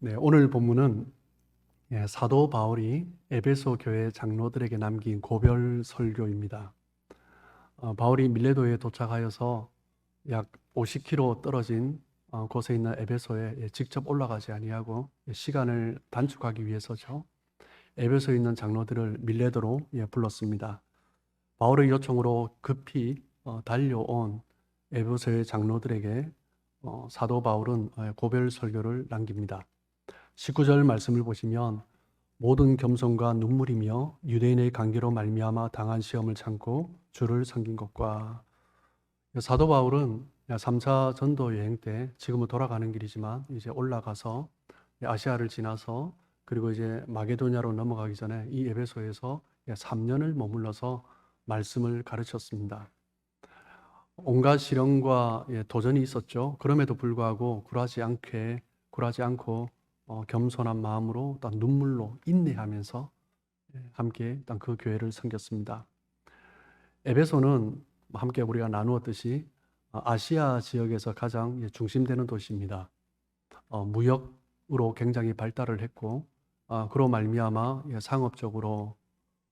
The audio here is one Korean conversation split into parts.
네, 오늘 본문은 사도 바울이 에베소 교회 장로들에게 남긴 고별 설교입니다. 바울이 밀레도에 도착하여서 약 50km 떨어진 곳에 있는 에베소에 직접 올라가지 아니하고 시간을 단축하기 위해서죠. 에베소에 있는 장로들을 밀레도로 불렀습니다. 바울의 요청으로 급히 달려온 에베소의 장로들에게 사도 바울은 고별 설교를 남깁니다. 19절 말씀을 보시면 모든 겸손과 눈물이며 유대인의 관계로 말미암아 당한 시험을 참고 주를 섬긴 것과 사도 바울은 3차 전도 여행 때 지금은 돌아가는 길이지만 이제 올라가서 아시아를 지나서 그리고 이제 마게도냐로 넘어가기 전에 이 에베소에서 3년을 머물러서 말씀을 가르쳤습니다. 온갖 시련과 도전이 있었죠. 그럼에도 불구하고 굴하지 않고 겸손한 마음으로 또 눈물로 인내하면서 함께 그 교회를 섬겼습니다. 에베소는 함께 우리가 나누었듯이 아시아 지역에서 가장 중심되는 도시입니다. 무역으로 굉장히 발달을 했고 그로 말미암아 상업적으로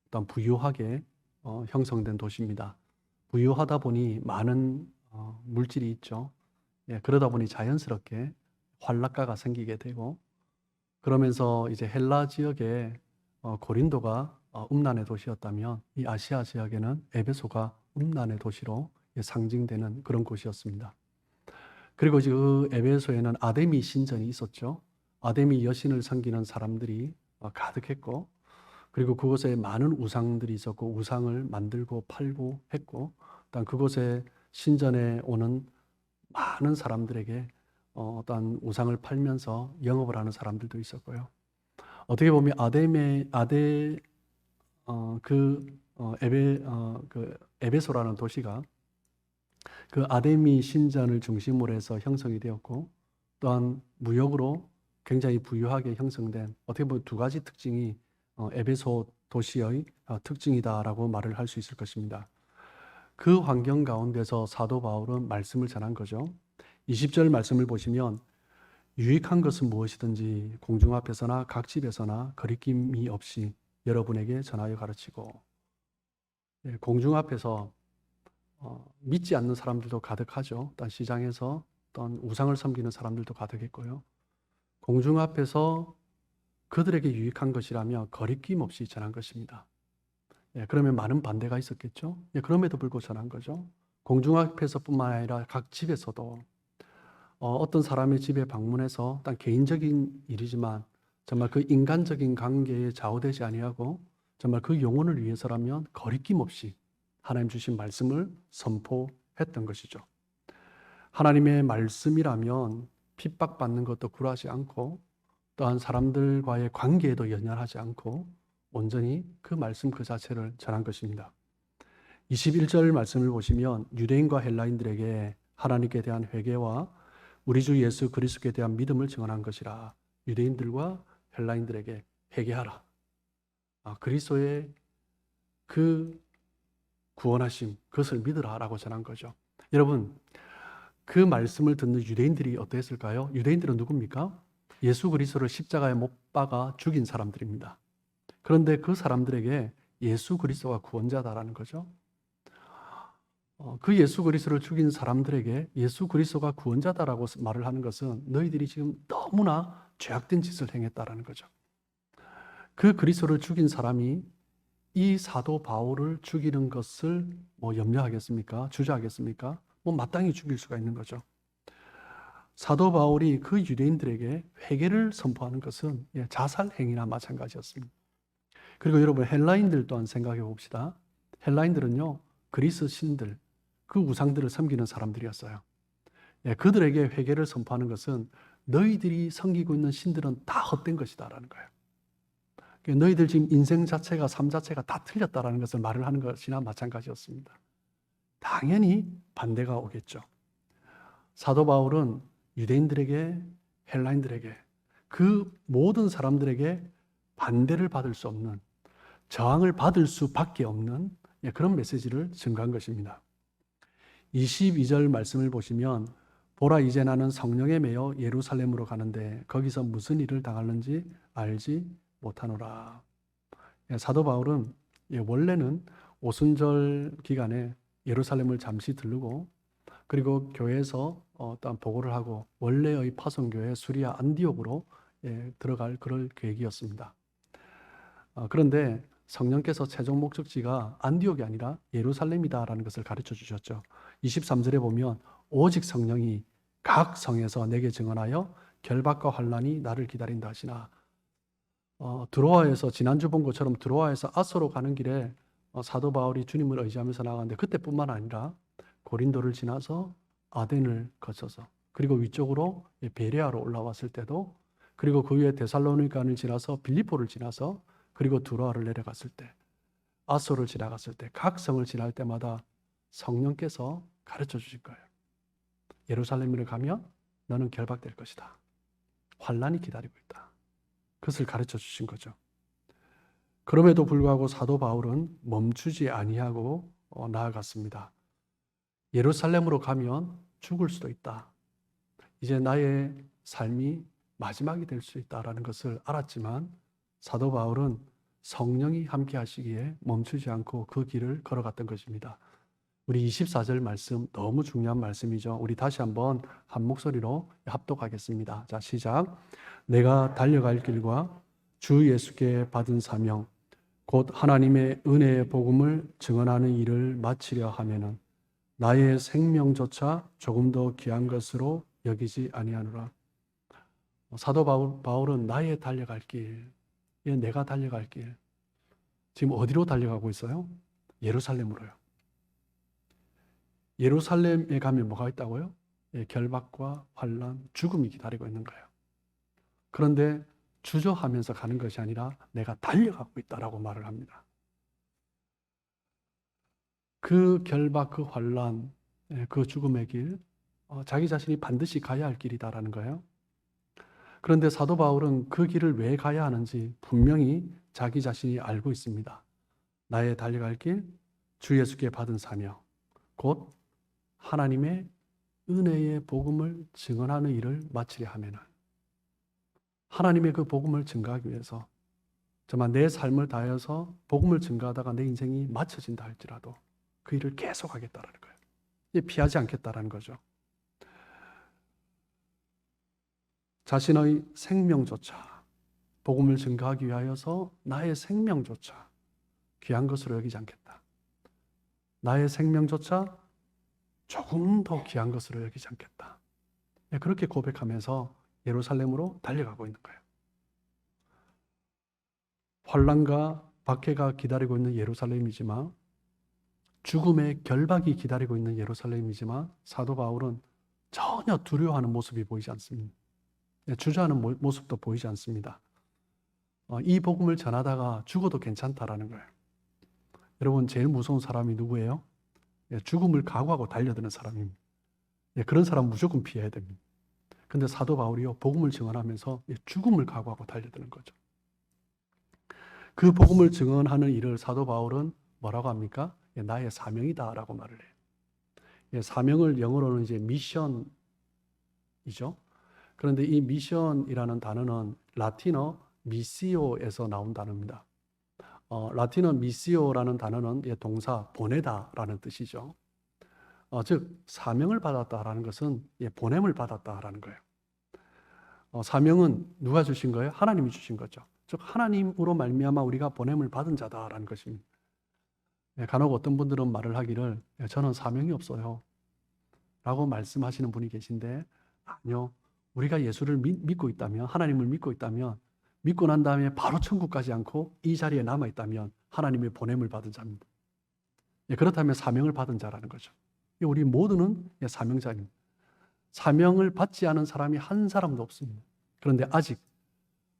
어떤 부유하게 형성된 도시입니다. 부유하다 보니 많은 물질이 있죠. 그러다 보니 자연스럽게 환락가가 생기게 되고 그러면서 이제 헬라 지역에 고린도가 음란의 도시였다면 이 아시아 지역에는 에베소가 음란의 도시로 상징되는 그런 곳이었습니다. 그리고 그 에베소에는 아데미 신전이 있었죠. 아데미 여신을 섬기는 사람들이 가득했고 그리고 그곳에 많은 우상들이 있었고 우상을 만들고 팔고 했고 일단 그곳에 신전에 오는 많은 사람들에게 어떤 우상을 팔면서 영업을 하는 사람들도 있었고요. 어떻게 보면 에베소라는 도시가 그 아데미 신전을 중심으로 해서 형성이 되었고 또한 무역으로 굉장히 부유하게 형성된 어떻게 보면 두 가지 특징이 에베소 도시의 특징이다라고 말을 할 수 있을 것입니다. 그 환경 가운데서 사도 바울은 말씀을 전한 거죠. 20절 말씀을 보시면 유익한 것은 무엇이든지 공중 앞에서나 각 집에서나 거리낌이 없이 여러분에게 전하여 가르치고 공중 앞에서 믿지 않는 사람들도 가득하죠. 또 시장에서 어떤 우상을 섬기는 사람들도 가득했고요. 공중 앞에서 그들에게 유익한 것이라며 거리낌 없이 전한 것입니다. 그러면 많은 반대가 있었겠죠. 그럼에도 불구하고 전한 거죠. 공중 앞에서뿐만 아니라 각 집에서도 어떤 사람의 집에 방문해서 단 개인적인 일이지만 정말 그 인간적인 관계에 좌우되지 아니하고 정말 그 영혼을 위해서라면 거리낌 없이 하나님 주신 말씀을 선포했던 것이죠. 하나님의 말씀이라면 핍박받는 것도 굴하지 않고 또한 사람들과의 관계에도 연연하지 않고 온전히 그 말씀 그 자체를 전한 것입니다. 21절 말씀을 보시면 유대인과 헬라인들에게 하나님께 대한 회개와 우리 주 예수 그리스도에 대한 믿음을 증언한 것이라. 유대인들과 헬라인들에게 회개하라. 그리스도의 그 구원하심, 그것을 믿으라라고 전한 거죠. 여러분, 그 말씀을 듣는 유대인들이 어땠을까요? 유대인들은 누굽니까? 예수 그리스도를 십자가에 못 박아 죽인 사람들입니다. 그런데 그 사람들에게 예수 그리스도가 구원자다라는 거죠. 그 예수 그리스도를 죽인 사람들에게 예수 그리스도가 구원자다라고 말을 하는 것은 너희들이 지금 너무나 죄악된 짓을 행했다라는 거죠. 그 그리스도를 죽인 사람이 이 사도 바울을 죽이는 것을 염려하겠습니까? 주저하겠습니까? 마땅히 죽일 수가 있는 거죠. 사도 바울이 그 유대인들에게 회개를 선포하는 것은 자살 행위나 마찬가지였습니다. 그리고 여러분 헬라인들 또한 생각해 봅시다. 헬라인들은요 그리스 신들, 그 우상들을 섬기는 사람들이었어요. 그들에게 회개를 선포하는 것은 너희들이 섬기고 있는 신들은 다 헛된 것이다라는 거예요. 너희들 지금 인생 자체가 삶 자체가 다 틀렸다라는 것을 말을 하는 것이나 마찬가지였습니다. 당연히 반대가 오겠죠. 사도 바울은 유대인들에게 헬라인들에게 그 모든 사람들에게 반대를 받을 수 없는 저항을 받을 수밖에 없는 그런 메시지를 증거한 것입니다. 22절 말씀을 보시면 보라 이제 나는 성령에 매여 예루살렘으로 가는데 거기서 무슨 일을 당하는지 알지 못하노라. 사도 바울은 원래는 오순절 기간에 예루살렘을 잠시 들르고 그리고 교회에서 어떤 보고를 하고 원래의 파송교회 수리아 안디옥으로 들어갈 그럴 계획이었습니다. 그런데 성령께서 최종 목적지가 안디옥이 아니라 예루살렘이다라는 것을 가르쳐 주셨죠. 23절에 보면 오직 성령이 각 성에서 내게 증언하여 결박과 환난이 나를 기다린다 하시나, 드로아에서 지난주 본 것처럼 드로아에서 아소로 가는 길에 사도 바울이 주님을 의지하면서 나가는데 그때뿐만 아니라 고린도를 지나서 아덴을 거쳐서 그리고 위쪽으로 베레아로 올라왔을 때도, 그리고 그 위에 데살로니가를 지나서 빌립보를 지나서 그리고 드로아를 내려갔을 때, 아소를 지나갔을 때, 각 성을 지날 때마다 성령께서 가르쳐 주실 거예요. 예루살렘으로 가면 너는 결박될 것이다. 환난이 기다리고 있다. 그것을 가르쳐 주신 거죠. 그럼에도 불구하고 사도 바울은 멈추지 아니하고 나아갔습니다. 예루살렘으로 가면 죽을 수도 있다. 이제 나의 삶이 마지막이 될 수 있다라는 것을 알았지만 사도 바울은 성령이 함께 하시기에 멈추지 않고 그 길을 걸어갔던 것입니다. 우리 24절 말씀 너무 중요한 말씀이죠. 우리 다시 한번 한 목소리로 합독하겠습니다. 자, 시작. 내가 달려갈 길과 주 예수께 받은 사명 곧 하나님의 은혜의 복음을 증언하는 일을 마치려 하면은 나의 생명조차 조금 더 귀한 것으로 여기지 아니하노라. 사도 바울은 나의 달려갈 길, 내가 달려갈 길, 지금 어디로 달려가고 있어요? 예루살렘으로요. 예루살렘에 가면 뭐가 있다고요? 결박과 환난, 죽음이 기다리고 있는 거예요. 그런데 주저하면서 가는 것이 아니라 내가 달려가고 있다라고 말을 합니다. 그 결박, 그 환난, 그 죽음의 길, 자기 자신이 반드시 가야 할 길이다라는 거예요. 그런데 사도 바울은 그 길을 왜 가야 하는지 분명히 자기 자신이 알고 있습니다. 나의 달려갈 길, 주 예수께 받은 사명, 곧 하나님의 은혜의 복음을 증언하는 일을 마치려 하면은, 하나님의 그 복음을 증거하기 위해서 정말 내 삶을 다해서 복음을 증거하다가 내 인생이 마쳐진다 할지라도 그 일을 계속하겠다라는 거예요. 피하지 않겠다라는 거죠. 자신의 생명조차, 복음을 증거하기 위하여서 나의 생명조차 귀한 것으로 여기지 않겠다. 나의 생명조차 조금 더 귀한 것으로 여기지 않겠다. 그렇게 고백하면서 예루살렘으로 달려가고 있는 거예요. 환난과 박해가 기다리고 있는 예루살렘이지만, 죽음의 결박이 기다리고 있는 예루살렘이지만 사도 바울은 전혀 두려워하는 모습이 보이지 않습니다. 주저하는 모습도 보이지 않습니다. 이 복음을 전하다가 죽어도 괜찮다라는 거예요. 여러분, 제일 무서운 사람이 누구예요? 죽음을 각오하고 달려드는 사람입니다. 그런 사람 무조건 피해야 됩니다. 근데 사도 바울이요, 복음을 증언하면서 죽음을 각오하고 달려드는 거죠. 그 복음을 증언하는 일을 사도 바울은 뭐라고 합니까? 나의 사명이다라고 말을 해요. 사명을 영어로는 이제 미션이죠. 그런데 이 미션이라는 단어는 라틴어 미시오에서 나온 단어입니다. 라틴어 미시오라는 단어는 동사 보내다라는 뜻이죠. 즉 사명을 받았다라는 것은 보냄을 받았다라는 거예요. 사명은 누가 주신 거예요? 하나님이 주신 거죠. 즉 하나님으로 말미암아 우리가 보냄을 받은 자다라는 것입니다. 간혹 어떤 분들은 말을 하기를 저는 사명이 없어요 라고 말씀하시는 분이 계신데, 아니요, 우리가 예수를 믿고 있다면, 하나님을 믿고 있다면, 믿고 난 다음에 바로 천국 가지 않고 이 자리에 남아있다면 하나님의 보냄을 받은 자입니다. 그렇다면 사명을 받은 자라는 거죠. 우리 모두는 사명자입니다. 사명을 받지 않은 사람이 한 사람도 없습니다. 그런데 아직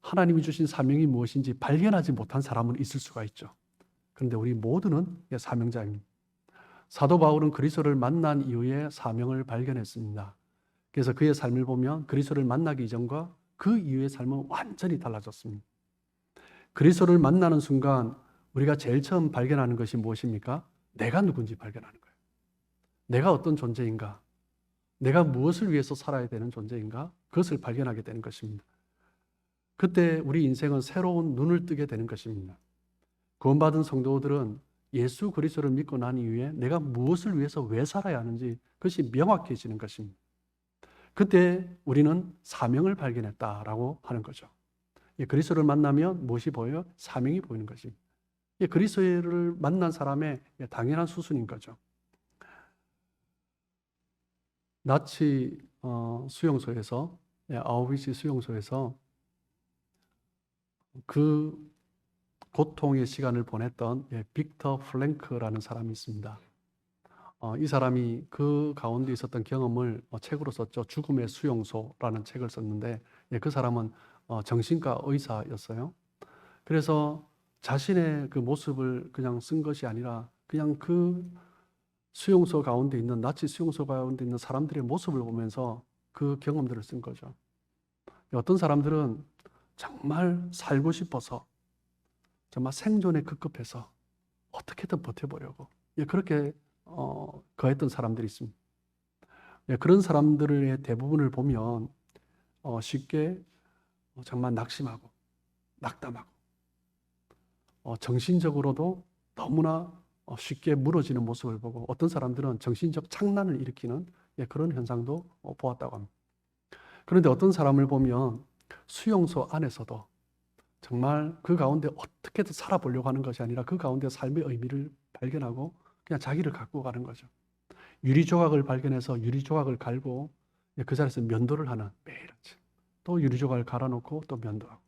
하나님이 주신 사명이 무엇인지 발견하지 못한 사람은 있을 수가 있죠. 그런데 우리 모두는 사명자입니다. 사도 바울은 그리스도를 만난 이후에 사명을 발견했습니다. 그래서 그의 삶을 보면 그리스도를 만나기 이전과 그 이후의 삶은 완전히 달라졌습니다. 그리스도를 만나는 순간 우리가 제일 처음 발견하는 것이 무엇입니까? 내가 누군지 발견하는 거예요. 내가 어떤 존재인가? 내가 무엇을 위해서 살아야 되는 존재인가? 그것을 발견하게 되는 것입니다. 그때 우리 인생은 새로운 눈을 뜨게 되는 것입니다. 구원받은 성도들은 예수 그리스도를 믿고 난 이후에 내가 무엇을 위해서 왜 살아야 하는지 그것이 명확해지는 것입니다. 그때 우리는 사명을 발견했다라고 하는 거죠. 그리스도를 만나면 무엇이 보여요? 사명이 보이는 것입니다. 그리스도를 만난 사람의 당연한 수순인 거죠. 나치 수용소에서, 아우비츠 수용소에서 그 고통의 시간을 보냈던 빅터 플랭크라는 사람이 있습니다. 이 사람이 그 가운데 있었던 경험을 책으로 썼죠. 죽음의 수용소라는 책을 썼는데, 그 사람은 정신과 의사였어요. 그래서 자신의 그 모습을 그냥 쓴 것이 아니라 그냥 그 수용소 가운데 있는, 나치 수용소 가운데 있는 사람들의 모습을 보면서 그 경험들을 쓴 거죠. 어떤 사람들은 정말 살고 싶어서, 정말 생존에 급급해서 어떻게든 버텨보려고 그렇게 거했던 사람들이 있습니다. 그런 사람들의 대부분을 보면 쉽게 정말 낙심하고 낙담하고 정신적으로도 너무나 쉽게 무너지는 모습을 보고, 어떤 사람들은 정신적 착란을 일으키는 그런 현상도 보았다고 합니다. 그런데 어떤 사람을 보면 수용소 안에서도 정말 그 가운데 어떻게든 살아보려고 하는 것이 아니라 그 가운데 삶의 의미를 발견하고 그냥 자기를 갖고 가는 거죠. 유리조각을 발견해서 유리조각을 갈고 그 자리에서 면도를 하는, 매일 아침 또 유리조각을 갈아놓고 또 면도하고,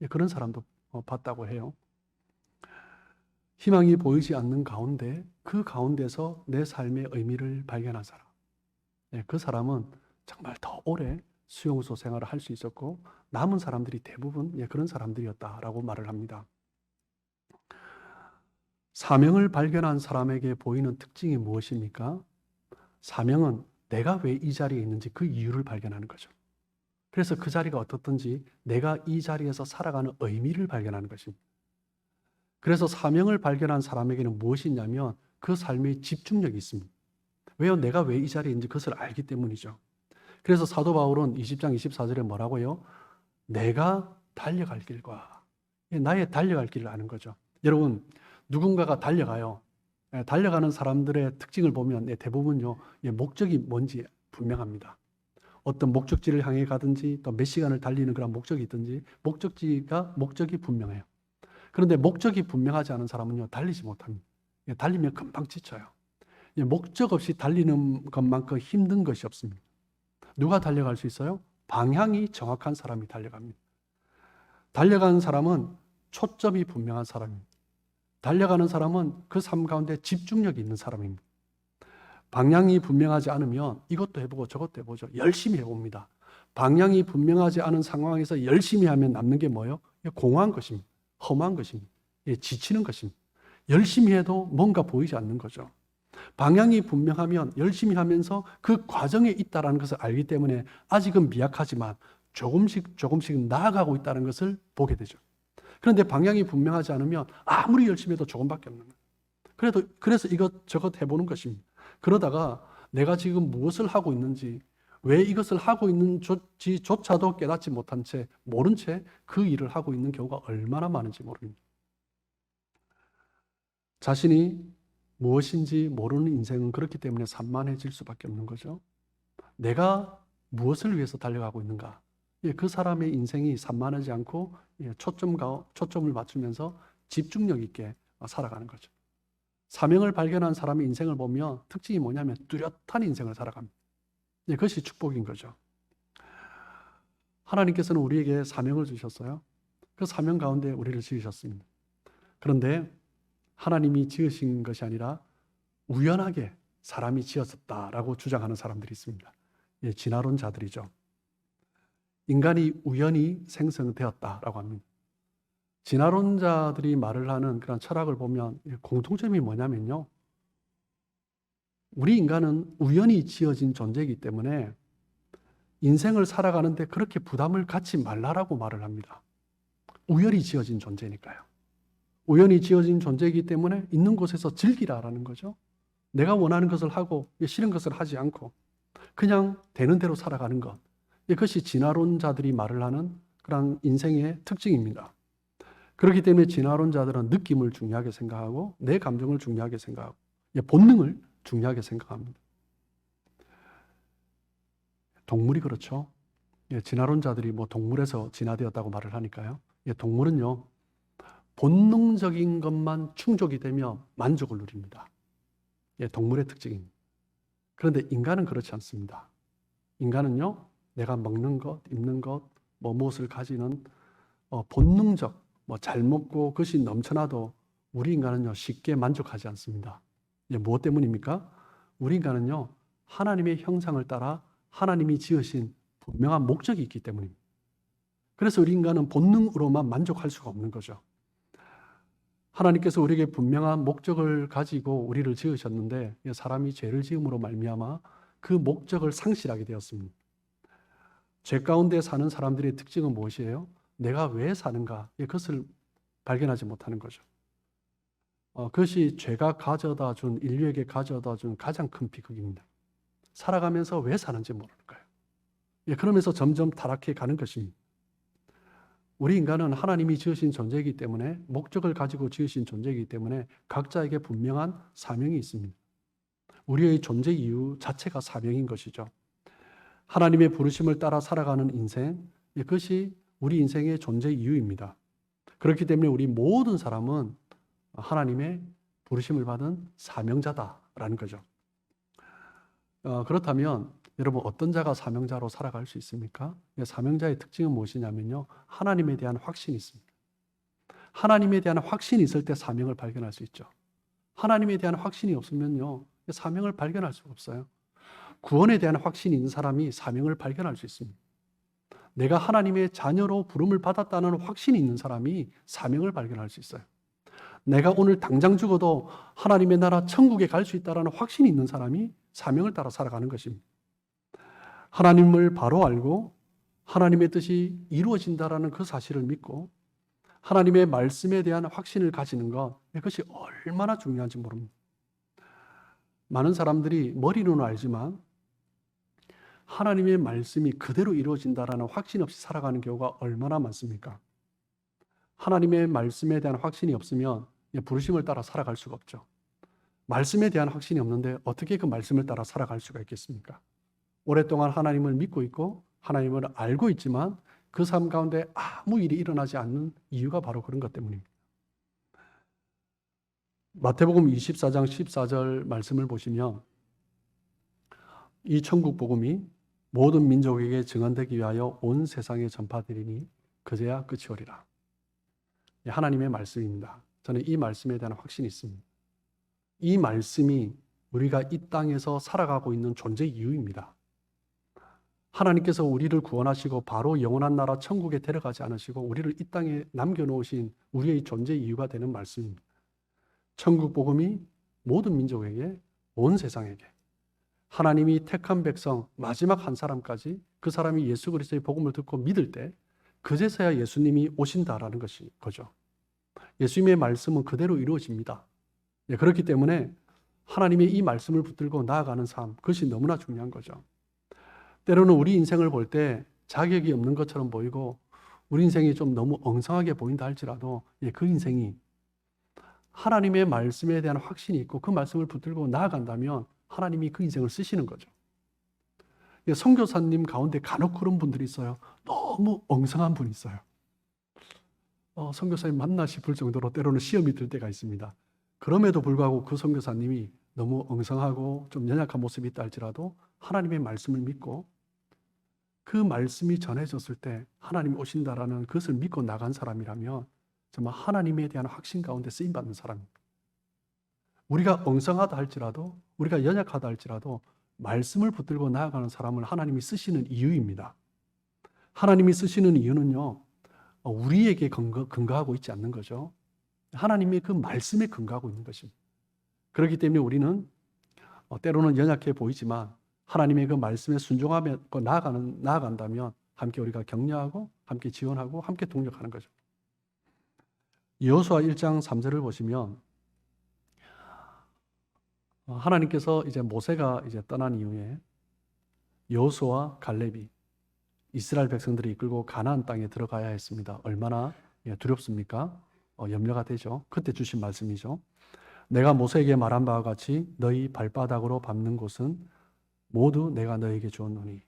그런 사람도 봤다고 해요. 희망이 보이지 않는 가운데 그 가운데서 내 삶의 의미를 발견한 사람, 그 사람은 정말 더 오래 수용소 생활을 할 수 있었고 남은 사람들이 대부분 그런 사람들이었다라고 말을 합니다. 사명을 발견한 사람에게 보이는 특징이 무엇입니까? 사명은 내가 왜 이 자리에 있는지 그 이유를 발견하는 거죠. 그래서 그 자리가 어떻든지 내가 이 자리에서 살아가는 의미를 발견하는 것입니다. 그래서 사명을 발견한 사람에게는 무엇이 있냐면 그 삶의 집중력이 있습니다. 왜요? 내가 왜 이 자리에 있는지 그것을 알기 때문이죠. 그래서 사도 바울은 20장 24절에 뭐라고요? 내가 달려갈 길과, 나의 달려갈 길을 아는 거죠. 여러분, 누군가가 달려가요. 달려가는 사람들의 특징을 보면 대부분요, 목적이 뭔지 분명합니다. 어떤 목적지를 향해 가든지 또 몇 시간을 달리는 그런 목적이 있든지 목적이 분명해요. 그런데 목적이 분명하지 않은 사람은요, 달리지 못합니다. 달리면 금방 지쳐요. 목적 없이 달리는 것만큼 힘든 것이 없습니다. 누가 달려갈 수 있어요? 방향이 정확한 사람이 달려갑니다. 달려가는 사람은 초점이 분명한 사람입니다. 달려가는 사람은 그 삶 가운데 집중력이 있는 사람입니다. 방향이 분명하지 않으면 이것도 해보고 저것도 해보죠. 열심히 해봅니다. 방향이 분명하지 않은 상황에서 열심히 하면 남는 게 뭐예요? 공허한 것입니다. 험한 것입니다. 지치는 것입니다. 열심히 해도 뭔가 보이지 않는 거죠. 방향이 분명하면 열심히 하면서 그 과정에 있다는 것을 알기 때문에 아직은 미약하지만 조금씩 나아가고 있다는 것을 보게 되죠. 그런데 방향이 분명하지 않으면 아무리 열심히 해도 조금밖에 없는 거예요. 그래서 이것저것 해보는 것입니다. 그러다가 내가 지금 무엇을 하고 있는지, 왜 이것을 하고 있는지조차도 깨닫지 못한 채, 모른 채 그 일을 하고 있는 경우가 얼마나 많은지 모릅니다. 자신이 무엇인지 모르는 인생은 그렇기 때문에 산만해질 수밖에 없는 거죠. 내가 무엇을 위해서 달려가고 있는가? 그 사람의 인생이 산만하지 않고 초점을 맞추면서 집중력 있게 살아가는 거죠. 사명을 발견한 사람의 인생을 보면 특징이 뭐냐면 뚜렷한 인생을 살아갑니다. 그것이 축복인 거죠. 하나님께서는 우리에게 사명을 주셨어요. 그 사명 가운데 우리를 지으셨습니다. 그런데 하나님이 지으신 것이 아니라 우연하게 사람이 지었었다라고 주장하는 사람들이 있습니다. 진화론자들이죠. 인간이 우연히 생성되었다라고 합니다. 진화론자들이 말을 하는 그런 철학을 보면 공통점이 뭐냐면요, 우리 인간은 우연히 지어진 존재이기 때문에 인생을 살아가는데 그렇게 부담을 갖지 말라라고 말을 합니다. 우연히 지어진 존재니까요. 우연히 지어진 존재이기 때문에 있는 곳에서 즐기라라는 거죠. 내가 원하는 것을 하고 싫은 것을 하지 않고, 그냥 되는 대로 살아가는 것. 이것이 진화론자들이 말을 하는 그런 인생의 특징입니다. 그렇기 때문에 진화론자들은 느낌을 중요하게 생각하고 내 감정을 중요하게 생각하고 본능을 중요하게 생각합니다. 동물이 그렇죠. 진화론자들이 뭐 동물에서 진화되었다고 말을 하니까요. 동물은요, 본능적인 것만 충족이 되면 만족을 누립니다. 동물의 특징입니다. 그런데 인간은 그렇지 않습니다. 인간은요, 내가 먹는 것, 입는 것, 무엇을 가지는 본능적, 잘 먹고 그것이 넘쳐나도 우리 인간은요, 쉽게 만족하지 않습니다. 무엇 때문입니까? 우리 인간은요, 하나님의 형상을 따라 하나님이 지으신 분명한 목적이 있기 때문입니다. 그래서 우리 인간은 본능으로만 만족할 수가 없는 거죠. 하나님께서 우리에게 분명한 목적을 가지고 우리를 지으셨는데 사람이 죄를 지음으로 말미암아 그 목적을 상실하게 되었습니다. 죄 가운데 사는 사람들의 특징은 무엇이에요? 내가 왜 사는가? 그것을 발견하지 못하는 거죠. 그것이 죄가 가져다 준, 인류에게 가져다 준 가장 큰 비극입니다. 살아가면서 왜 사는지 모르는 거예요. 그러면서 점점 타락해 가는 것입니다. 우리 인간은 하나님이 지으신 존재이기 때문에, 목적을 가지고 지으신 존재이기 때문에 각자에게 분명한 사명이 있습니다. 우리의 존재 이유 자체가 사명인 것이죠. 하나님의 부르심을 따라 살아가는 인생, 그것이 우리 인생의 존재 이유입니다. 그렇기 때문에 우리 모든 사람은 하나님의 부르심을 받은 사명자다라는 거죠. 그렇다면 여러분, 어떤 자가 사명자로 살아갈 수 있습니까? 사명자의 특징은 무엇이냐면요, 하나님에 대한 확신이 있습니다. 하나님에 대한 확신이 있을 때 사명을 발견할 수 있죠. 하나님에 대한 확신이 없으면요, 사명을 발견할 수가 없어요. 구원에 대한 확신이 있는 사람이 사명을 발견할 수 있습니다. 내가 하나님의 자녀로 부름을 받았다는 확신이 있는 사람이 사명을 발견할 수 있어요. 내가 오늘 당장 죽어도 하나님의 나라 천국에 갈 수 있다는 확신이 있는 사람이 사명을 따라 살아가는 것입니다. 하나님을 바로 알고 하나님의 뜻이 이루어진다라는 그 사실을 믿고 하나님의 말씀에 대한 확신을 가지는 것, 이것이 얼마나 중요한지 모릅니다. 많은 사람들이 머리로는 알지만 하나님의 말씀이 그대로 이루어진다라는 확신 없이 살아가는 경우가 얼마나 많습니까? 하나님의 말씀에 대한 확신이 없으면 부르심을 따라 살아갈 수가 없죠. 말씀에 대한 확신이 없는데 어떻게 그 말씀을 따라 살아갈 수가 있겠습니까? 오랫동안 하나님을 믿고 있고 하나님을 알고 있지만 그 삶 가운데 아무 일이 일어나지 않는 이유가 바로 그런 것 때문입니다. 마태복음 24장 14절 말씀을 보시면 이 천국 복음이 모든 민족에게 증언되기 위하여 온 세상에 전파되리니 그제야 끝이 오리라. 하나님의 말씀입니다. 저는 이 말씀에 대한 확신이 있습니다. 이 말씀이 우리가 이 땅에서 살아가고 있는 존재 이유입니다. 하나님께서 우리를 구원하시고 바로 영원한 나라 천국에 데려가지 않으시고 우리를 이 땅에 남겨놓으신 우리의 존재 이유가 되는 말씀입니다. 천국 복음이 모든 민족에게, 온 세상에게, 하나님이 택한 백성 마지막 한 사람까지 그 사람이 예수 그리스도의 복음을 듣고 믿을 때 그제서야 예수님이 오신다라는 거죠. 예수님의 말씀은 그대로 이루어집니다. 그렇기 때문에 하나님의 이 말씀을 붙들고 나아가는 삶, 그것이 너무나 중요한 거죠. 때로는 우리 인생을 볼 때 자격이 없는 것처럼 보이고 우리 인생이 좀 너무 엉성하게 보인다 할지라도 그 인생이 하나님의 말씀에 대한 확신이 있고 그 말씀을 붙들고 나아간다면 하나님이 그 인생을 쓰시는 거죠. 선교사님 가운데 간혹 그런 분들이 있어요. 너무 엉성한 분이 있어요. 선교사님 맞나 싶을 정도로 때로는 시험이 들 때가 있습니다. 그럼에도 불구하고 그 선교사님이 너무 엉성하고 좀 연약한 모습이 있다 할지라도 하나님의 말씀을 믿고 그 말씀이 전해졌을 때 하나님이 오신다라는 그것을 믿고 나간 사람이라면 정말 하나님에 대한 확신 가운데 쓰임받는 사람입니다. 우리가 엉성하다 할지라도, 우리가 연약하다 할지라도 말씀을 붙들고 나아가는 사람을 하나님이 쓰시는 이유입니다. 하나님이 쓰시는 이유는요, 우리에게 근거하고 있지 않는 거죠. 하나님의 그 말씀에 근거하고 있는 것입니다. 그렇기 때문에 우리는 때로는 연약해 보이지만 하나님의 그 말씀에 순종하며 나아간다면 함께 우리가 격려하고 함께 지원하고 함께 동력하는 거죠. 여호수아 1장 3절을 보시면 하나님께서 이제 모세가 이제 떠난 이후에 여호수아와 갈렙이 이스라엘 백성들이 이끌고 가나안 땅에 들어가야 했습니다. 얼마나 두렵습니까? 염려가 되죠. 그때 주신 말씀이죠. 내가 모세에게 말한 바와 같이 너희 발바닥으로 밟는 곳은 모두 내가 너에게 주었노니.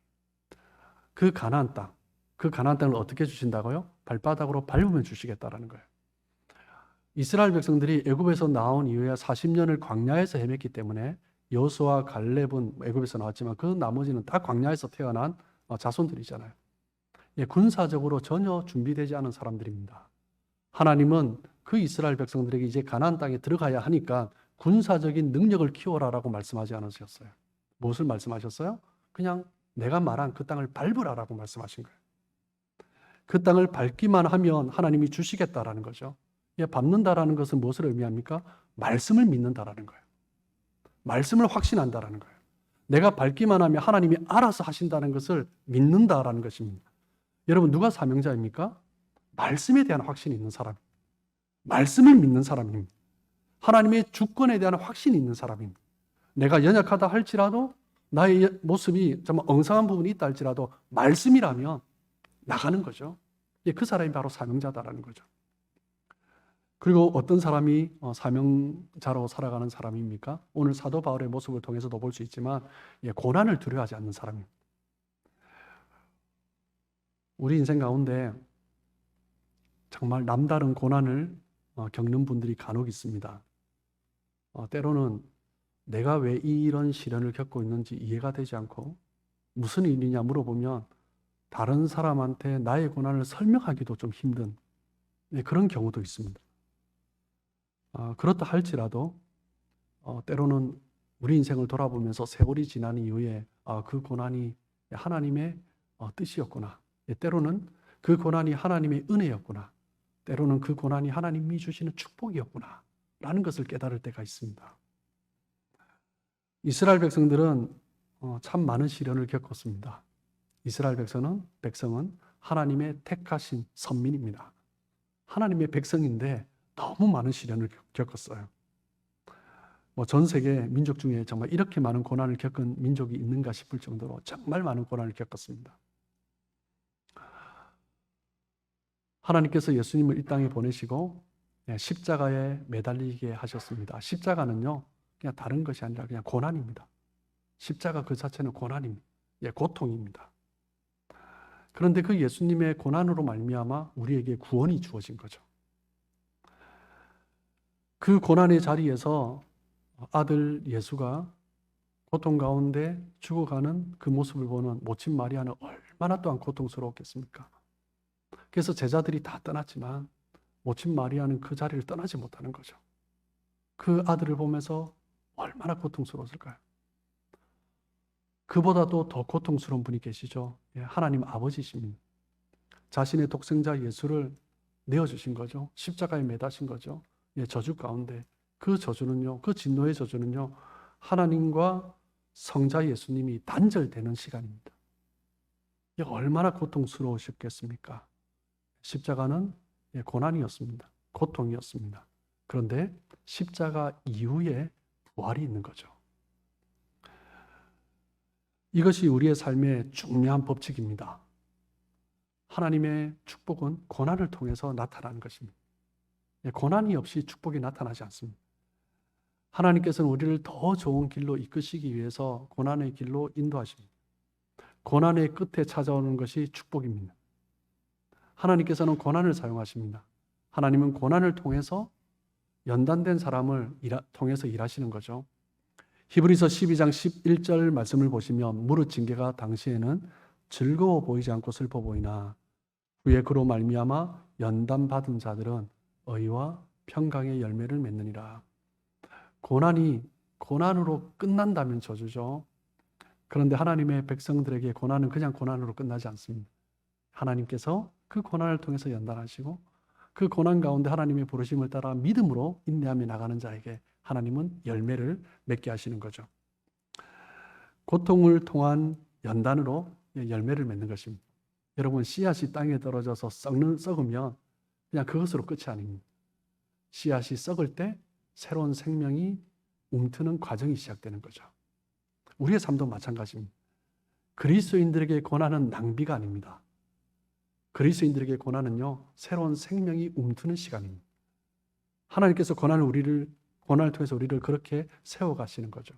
그 가나안 땅을 어떻게 주신다고요? 발바닥으로 밟으면 주시겠다라는 거예요. 이스라엘 백성들이 애굽에서 나온 이후에 40년을 광야에서 헤맸기 때문에 여호수아와 갈렙은 애굽에서 나왔지만 그 나머지는 다 광야에서 태어난 자손들이잖아요. 군사적으로 전혀 준비되지 않은 사람들입니다. 하나님은 그 이스라엘 백성들에게 이제 가나안 땅에 들어가야 하니까 군사적인 능력을 키워라라고 말씀하지 않으셨어요. 무엇을 말씀하셨어요? 그냥 내가 말한 그 땅을 밟으라라고 말씀하신 거예요. 그 땅을 밟기만 하면 하나님이 주시겠다라는 거죠. 밟는다라는 것은 무엇을 의미합니까? 말씀을 믿는다라는 거예요. 말씀을 확신한다라는 거예요. 내가 밟기만 하면 하나님이 알아서 하신다는 것을 믿는다라는 것입니다. 여러분, 누가 사명자입니까? 말씀에 대한 확신이 있는 사람, 말씀을 믿는 사람입니다. 하나님의 주권에 대한 확신이 있는 사람입니다. 내가 연약하다 할지라도 나의 모습이 정말 엉성한 부분이 있다 할지라도 말씀이라면 나가는 거죠. 그 사람이 바로 사명자다라는 거죠. 그리고 어떤 사람이 사명자로 살아가는 사람입니까? 오늘 사도 바울의 모습을 통해서도 볼 수 있지만 고난을 두려워하지 않는 사람입니다. 우리 인생 가운데 정말 남다른 고난을 겪는 분들이 간혹 있습니다. 때로는 내가 왜 이런 시련을 겪고 있는지 이해가 되지 않고 무슨 일이냐 물어보면 다른 사람한테 나의 고난을 설명하기도 좀 힘든 그런 경우도 있습니다. 그렇다 할지라도 때로는 우리 인생을 돌아보면서 세월이 지난 이후에 그 고난이 하나님의 뜻이었구나. 때로는 그 고난이 하나님의 은혜였구나. 때로는 그 고난이 하나님이 주시는 축복이었구나 라는 것을 깨달을 때가 있습니다. 이스라엘 백성들은 참 많은 시련을 겪었습니다. 이스라엘 백성은 하나님의 택하신 선민입니다. 하나님의 백성인데 너무 많은 시련을 겪었어요. 전 세계 민족 중에 정말 이렇게 많은 고난을 겪은 민족이 있는가 싶을 정도로 정말 많은 고난을 겪었습니다. 하나님께서 예수님을 이 땅에 보내시고 십자가에 매달리게 하셨습니다. 십자가는요, 그냥 다른 것이 아니라 그냥 고난입니다. 십자가 그 자체는 고난입니다. 고통입니다. 그런데 그 예수님의 고난으로 말미암아 우리에게 구원이 주어진 거죠. 그 고난의 자리에서 아들 예수가 고통 가운데 죽어가는 그 모습을 보는 모친 마리아는 얼마나 또한 고통스러웠겠습니까? 그래서 제자들이 다 떠났지만 모친 마리아는 그 자리를 떠나지 못하는 거죠. 그 아들을 보면서 얼마나 고통스러웠을까요? 그보다도 더 고통스러운 분이 계시죠. 하나님 아버지십니다. 자신의 독생자 예수를 내어주신 거죠. 십자가에 매다신 거죠. 저주 가운데 그 저주는요, 그 진노의 저주는요, 하나님과 성자 예수님이 단절되는 시간입니다. 얼마나 고통스러우셨겠습니까? 십자가는 고난이었습니다. 고통이었습니다. 그런데 십자가 이후에 부활이 있는 거죠. 이것이 우리의 삶의 중요한 법칙입니다. 하나님의 축복은 고난을 통해서 나타나는 것입니다. 고난이 없이 축복이 나타나지 않습니다. 하나님께서는 우리를 더 좋은 길로 이끄시기 위해서 고난의 길로 인도하십니다. 고난의 끝에 찾아오는 것이 축복입니다. 하나님께서는 고난을 사용하십니다. 하나님은 고난을 통해서 연단된 사람을 통해서 일하시는 거죠. 히브리서 12장 11절 말씀을 보시면 무릇 징계가 당시에는 즐거워 보이지 않고 슬퍼 보이나 후에 그로 말미암아 연단받은 자들은 의와 평강의 열매를 맺느니라. 고난이 고난으로 끝난다면 저주죠. 그런데 하나님의 백성들에게 고난은 그냥 고난으로 끝나지 않습니다. 하나님께서 그 고난을 통해서 연단하시고 그 고난 가운데 하나님의 부르심을 따라 믿음으로 인내하며 나가는 자에게 하나님은 열매를 맺게 하시는 거죠. 고통을 통한 연단으로 열매를 맺는 것입니다. 여러분, 씨앗이 땅에 떨어져서 썩으면 그냥 그것으로 끝이 아닙니다. 씨앗이 썩을 때 새로운 생명이 움트는 과정이 시작되는 거죠. 우리의 삶도 마찬가지입니다. 그리스도인들에게 고난은 낭비가 아닙니다. 그리스도인들에게 고난은요, 새로운 생명이 움트는 시간입니다. 하나님께서 고난을 통해서 우리를 그렇게 세워가시는 거죠.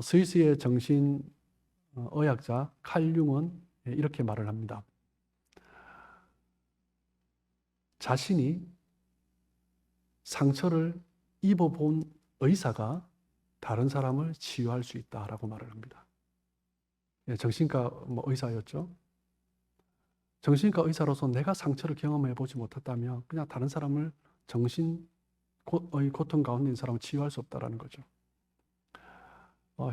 스위스의 정신의학자 칼 융은 이렇게 말을 합니다. 자신이 상처를 입어본 의사가 다른 사람을 치유할 수 있다라고 말을 합니다. 정신과 의사였죠. 정신과 의사로서 내가 상처를 경험해 보지 못했다면 그냥 다른 사람을 정신의 고통 가운데 있는 사람을 치유할 수 없다라는 거죠.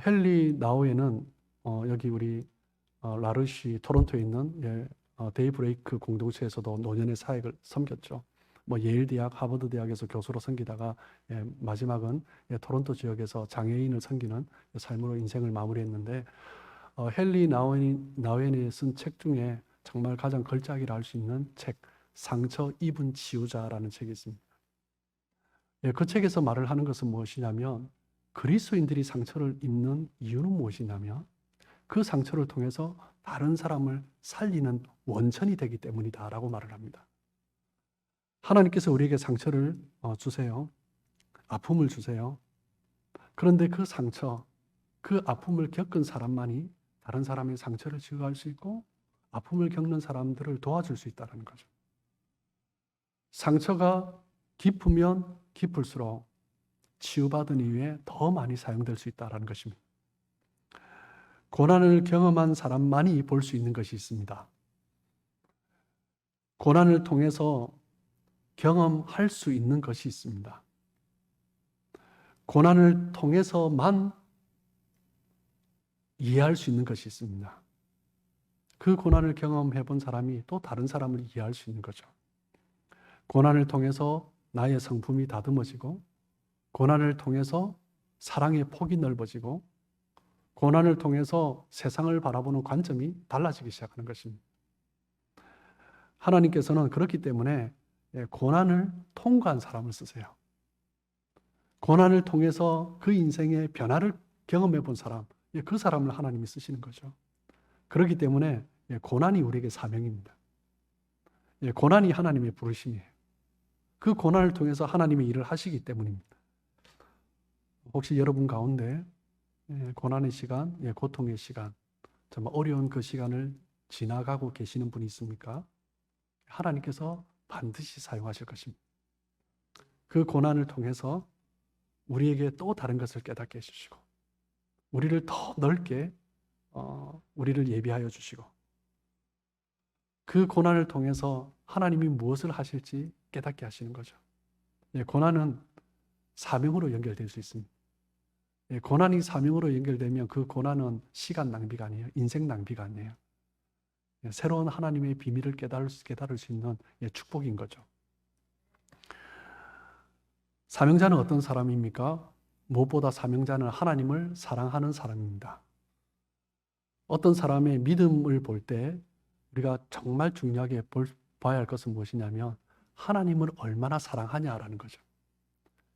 헨리 나우에는 여기 우리 라르시 토론토에 있는 데이브레이크 공동체에서도 노년의 사역을 섬겼죠. 예일 대학, 하버드 대학에서 교수로 섬기다가 마지막은 토론토 지역에서 장애인을 섬기는 삶으로 인생을 마무리했는데 헨리 나우엔이 쓴 책 중에 정말 가장 걸작이라 할 수 있는 책, 상처 입은 치유자라는 책이 있습니다. 그 책에서 말을 하는 것은 무엇이냐면 그리스도인들이 상처를 입는 이유는 무엇이냐면 그 상처를 통해서 다른 사람을 살리는 원천이 되기 때문이다라고 말을 합니다. 하나님께서 우리에게 상처를 주세요. 아픔을 주세요. 그런데 그 상처, 그 아픔을 겪은 사람만이 다른 사람의 상처를 치유할 수 있고 아픔을 겪는 사람들을 도와줄 수 있다는 거죠. 상처가 깊으면 깊을수록 치유받은 이후에 더 많이 사용될 수 있다는 것입니다. 고난을 경험한 사람만이 볼 수 있는 것이 있습니다. 고난을 통해서 경험할 수 있는 것이 있습니다. 고난을 통해서만 이해할 수 있는 것이 있습니다. 그 고난을 경험해 본 사람이 또 다른 사람을 이해할 수 있는 거죠. 고난을 통해서 나의 성품이 다듬어지고, 고난을 통해서 사랑의 폭이 넓어지고, 고난을 통해서 세상을 바라보는 관점이 달라지기 시작하는 것입니다. 하나님께서는 그렇기 때문에 고난을 통과한 사람을 쓰세요. 고난을 통해서 그 인생의 변화를 경험해 본 사람, 그 사람을 하나님이 쓰시는 거죠. 그렇기 때문에 고난이 우리에게 사명입니다. 고난이 하나님의 부르심이에요. 그 고난을 통해서 하나님의 일을 하시기 때문입니다. 혹시 여러분 가운데 고난의 시간, 고통의 시간, 정말 어려운 그 시간을 지나가고 계시는 분이 있습니까? 하나님께서 반드시 사용하실 것입니다. 그 고난을 통해서 우리에게 또 다른 것을 깨닫게 해주시고, 우리를 더 넓게 우리를 예비하여 주시고, 그 고난을 통해서 하나님이 무엇을 하실지 깨닫게 하시는 거죠. 고난은 사명으로 연결될 수 있습니다. 고난이 사명으로 연결되면 그 고난은 시간 낭비가 아니에요. 인생 낭비가 아니에요. 새로운 하나님의 비밀을 깨달을 수 있는 축복인 거죠. 사명자는 어떤 사람입니까? 무엇보다 사명자는 하나님을 사랑하는 사람입니다. 어떤 사람의 믿음을 볼 때 우리가 정말 중요하게 봐야 할 것은 무엇이냐면 하나님을 얼마나 사랑하냐라는 거죠.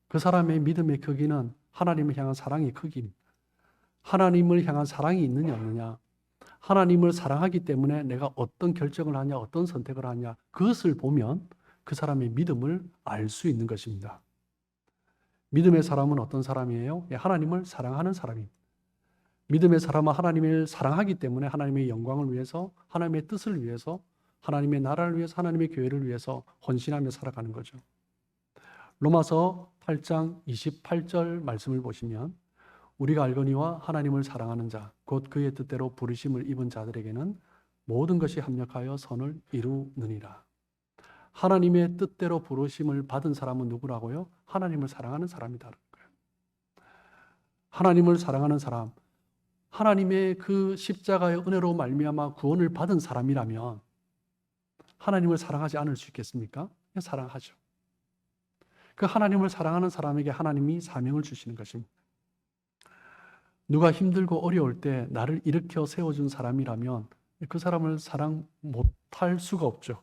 그 사람의 믿음의 크기는 하나님을 향한 사랑의 크기입니다. 하나님을 향한 사랑이 있느냐 없느냐, 하나님을 사랑하기 때문에 내가 어떤 결정을 하냐, 어떤 선택을 하냐, 그것을 보면 그 사람의 믿음을 알 수 있는 것입니다. 믿음의 사람은 어떤 사람이에요? 하나님을 사랑하는 사람입니다. 믿음의 사람은 하나님을 사랑하기 때문에 하나님의 영광을 위해서, 하나님의 뜻을 위해서, 하나님의 나라를 위해서, 하나님의 교회를 위해서 헌신하며 살아가는 거죠. 로마서 8장 28절 말씀을 보시면 우리가 알거니와 하나님을 사랑하는 자, 곧 그의 뜻대로 부르심을 입은 자들에게는 모든 것이 합력하여 선을 이루느니라. 하나님의 뜻대로 부르심을 받은 사람은 누구라고요? 하나님을 사랑하는 사람이다라는 거예요. 하나님을 사랑하는 사람, 하나님의 그 십자가의 은혜로 말미암아 구원을 받은 사람이라면 하나님을 사랑하지 않을 수 있겠습니까? 사랑하죠. 그 하나님을 사랑하는 사람에게 하나님이 사명을 주시는 것입니다. 누가 힘들고 어려울 때 나를 일으켜 세워준 사람이라면 그 사람을 사랑 못할 수가 없죠.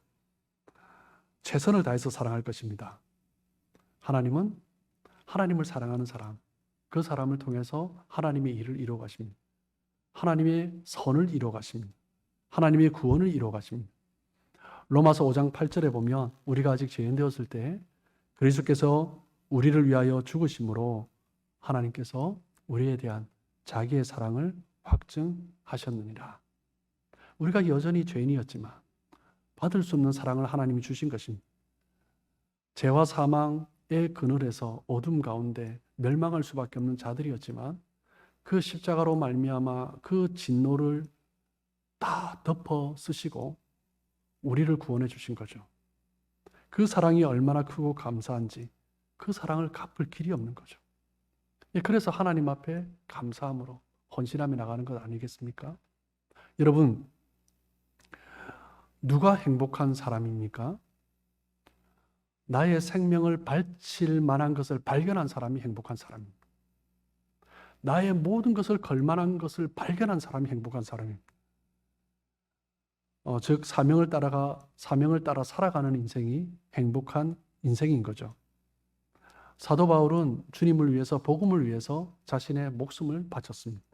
최선을 다해서 사랑할 것입니다. 하나님은 하나님을 사랑하는 사람, 그 사람을 통해서 하나님의 일을 이루어 가십니다. 하나님의 선을 이루어 가십니다. 하나님의 구원을 이루어 가십니다. 로마서 5장 8절에 보면 우리가 아직 죄인 되었을 때 그리스도께서 우리를 위하여 죽으심으로 하나님께서 우리에 대한 자기의 사랑을 확증하셨느니라. 우리가 여전히 죄인이었지만 받을 수 없는 사랑을 하나님이 주신 것입니다. 죄와 사망의 그늘에서 어둠 가운데 멸망할 수밖에 없는 자들이었지만 그 십자가로 말미암아 그 진노를 다 덮어 쓰시고 우리를 구원해 주신 거죠. 그 사랑이 얼마나 크고 감사한지 그 사랑을 갚을 길이 없는 거죠. 그래서 하나님 앞에 감사함으로 헌신하며 나가는 것 아니겠습니까? 여러분, 누가 행복한 사람입니까? 나의 생명을 바칠 만한 것을 발견한 사람이 행복한 사람입니다. 나의 모든 것을 걸 만한 것을 발견한 사람이 행복한 사람입니다. 즉 사명을 따라 살아가는 인생이 행복한 인생인 거죠. 사도 바울은 주님을 위해서, 복음을 위해서 자신의 목숨을 바쳤습니다.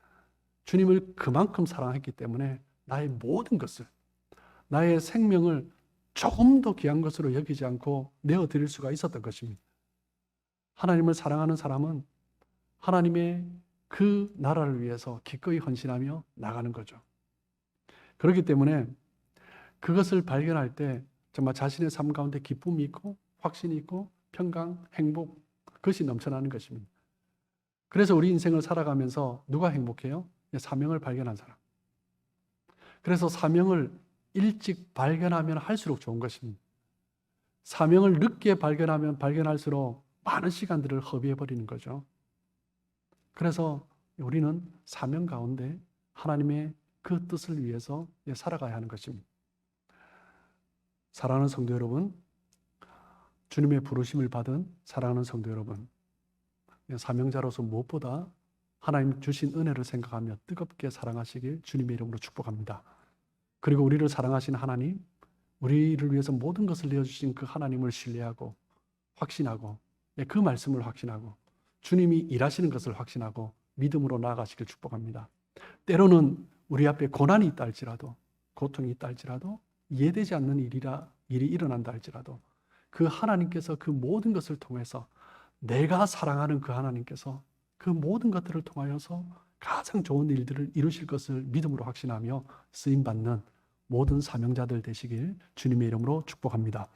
주님을 그만큼 사랑했기 때문에 나의 모든 것을, 나의 생명을 조금 더 귀한 것으로 여기지 않고 내어드릴 수가 있었던 것입니다. 하나님을 사랑하는 사람은 하나님의 그 나라를 위해서 기꺼이 헌신하며 나가는 거죠. 그렇기 때문에 그것을 발견할 때 정말 자신의 삶 가운데 기쁨이 있고 확신이 있고 평강, 행복, 그것이 넘쳐나는 것입니다. 그래서 우리 인생을 살아가면서 누가 행복해요? 사명을 발견한 사람. 그래서 사명을 일찍 발견하면 할수록 좋은 것입니다. 사명을 늦게 발견하면 발견할수록 많은 시간들을 허비해버리는 거죠. 그래서 우리는 사명 가운데 하나님의 그 뜻을 위해서 살아가야 하는 것입니다. 사랑하는 성도 여러분, 주님의 부르심을 받은 사랑하는 성도 여러분, 사명자로서 무엇보다 하나님 주신 은혜를 생각하며 뜨겁게 사랑하시길 주님의 이름으로 축복합니다. 그리고 우리를 사랑하신 하나님, 우리를 위해서 모든 것을 내어주신 그 하나님을 신뢰하고 확신하고 그 말씀을 확신하고 주님이 일하시는 것을 확신하고 믿음으로 나아가시길 축복합니다. 때로는 우리 앞에 고난이 있다 할지라도, 고통이 있다 할지라도, 이해되지 않는 일이 일어난다 할지라도 그 하나님께서 그 모든 것을 통해서 내가 사랑하는 그 하나님께서 그 모든 것들을 통하여서 가장 좋은 일들을 이루실 것을 믿음으로 확신하며 쓰임받는 모든 사명자들 되시길 주님의 이름으로 축복합니다.